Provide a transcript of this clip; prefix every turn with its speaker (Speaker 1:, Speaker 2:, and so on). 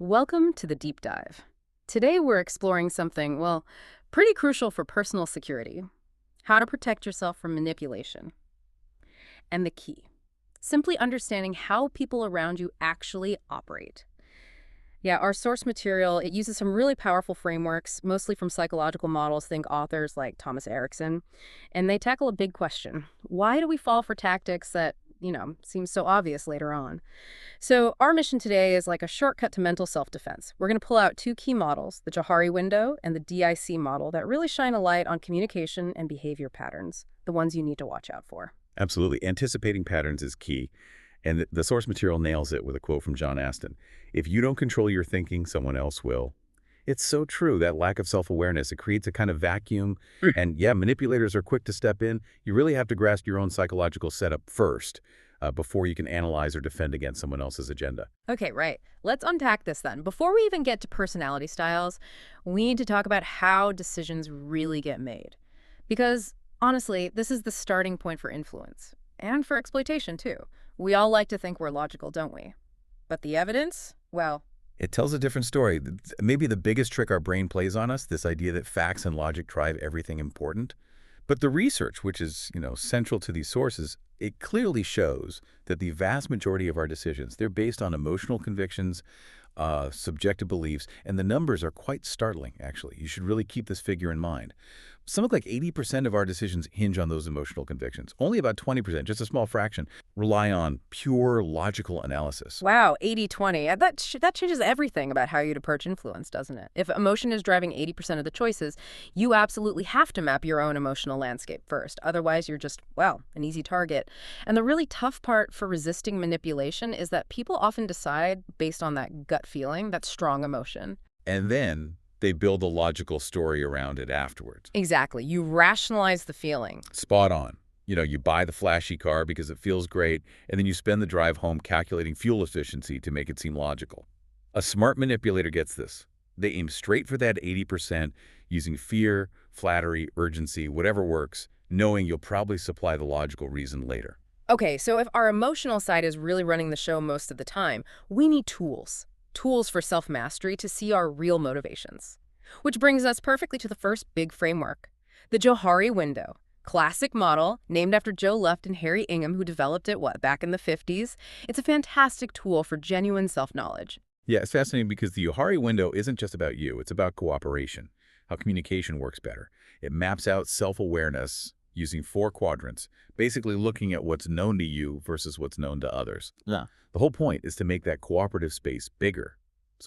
Speaker 1: Welcome to the deep dive. Today we're exploring something, well, pretty crucial for personal security. How to protect yourself from manipulation. And the key, simply understanding how people around you actually operate. Yeah, our source material, it uses some really powerful frameworks, mostly from psychological models, think authors like Thomas Erikson, and they tackle a big question. Why do we fall for tactics that, seem so obvious later on? So our mission today is like a shortcut to mental self-defense. We're going to pull out two key models, the Johari Window and the DIC model, that really shine a light on communication and behavior patterns, the ones you need to watch out for.
Speaker 2: Absolutely. Anticipating patterns is key. And the source material nails it with a quote from John Aston. If you don't control your thinking, someone else will. It's so true, that lack of self-awareness. It creates a kind of vacuum. And yeah, manipulators are quick to step in. You really have to grasp your own psychological setup first before you can analyze or defend against someone else's agenda.
Speaker 1: Okay, right. Let's unpack this then. Before we even get to personality styles, we need to talk about how decisions really get made. Because honestly, this is the starting point for influence. And for exploitation, too. We all like to think we're logical, don't we? But the evidence? Well,
Speaker 2: It tells a different story. Maybe the biggest trick our brain plays on us, this idea that facts and logic drive everything important. But the research, which is, central to these sources, it clearly shows that the vast majority of our decisions, they're based on emotional convictions, subjective beliefs, and the numbers are quite startling, actually. You should really keep this figure in mind. Something like 80% of our decisions hinge on those emotional convictions. Only about 20%, just a small fraction, rely on pure logical analysis.
Speaker 1: wow, 80-20. That changes everything about how you'd approach influence, doesn't it? If emotion is driving 80% of the choices, you absolutely have to map your own emotional landscape first. Otherwise, you're just, well, an easy target. And the really tough part for resisting manipulation is that people often decide based on that gut feeling, that strong emotion.
Speaker 2: And then they build a logical story around it afterwards.
Speaker 1: Exactly. You rationalize the feeling.
Speaker 2: Spot on. You buy the flashy car because it feels great, and then you spend the drive home calculating fuel efficiency to make it seem logical. A smart manipulator gets this. They aim straight for that 80% using fear, flattery, urgency, whatever works, knowing you'll probably supply the logical reason later.
Speaker 1: Okay, so if our emotional side is really running the show most of the time, we need tools. Tools for self-mastery to see our real motivations. Which brings us perfectly to the first big framework, the Johari Window. Classic model, named after Joe Luft and Harry Ingham, who developed it, back in the 50s. It's a fantastic tool for genuine self-knowledge.
Speaker 2: Yeah, it's fascinating because the Johari window isn't just about you. It's about cooperation, how communication works better. It maps out self-awareness using 4 quadrants, basically looking at what's known to you versus what's known to others.
Speaker 3: Yeah.
Speaker 2: The whole point is to make that cooperative space bigger,